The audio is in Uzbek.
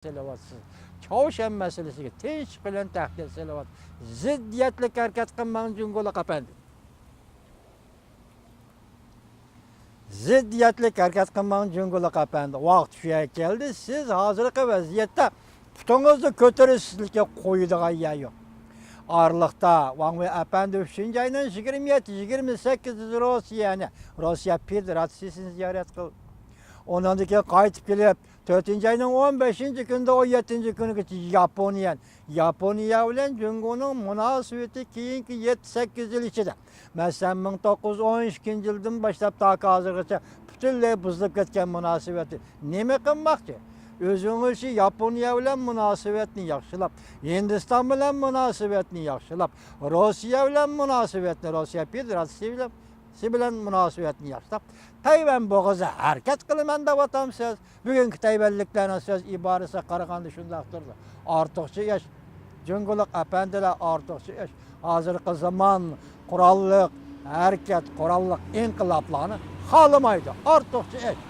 Selawatsız. Çavuşan meselesiga tinch bilan tahdid selawat. Ziddiyatlik harakat qilmagan Jungo'la qapandı. Ziddiyatlik harakat qilmagan Jungo'la qapandı. Vaqt shuga keldi. Siz hozirgi vaziyatda putingizni ko'tarishlikka qo'yadigan yer yo'q. Aralıkta Wang Efendi 3. ayının 27-28 Rusya Federasyası'nı ziyaret kıldı. Ondan sonra qaytib kelib 4. ayının 15. günde 17. günü Yaponiya bilan Jungo'nun münasebeti keyingi 7-8 yıl içinde. Mesela 1912 yıldan başlap ta hozirgacha butunlay buzilib ketgan münasebeti nima qilmoqchi? Özünüzü Yaponiya bilan münasebetini yaxshilab, Hindiston bilan münasebetini yaxshilab, Rossiya bilan münasebetini, Rossiya Federatsiyasi bilan münasebetini yaxshilab, Tayvan bo'g'izi harakat qilaman deb atamsiz. Bugungi tayvanliklarning so'z iborasiga qaraganda shundaqdir. Ortiqcha ish, Jungo'liq apandilar ortiqcha ish. Hozirgi zamon qurolliq harakat, qurolliq inqiloblarni xohlamaydi. Ortiqcha ish.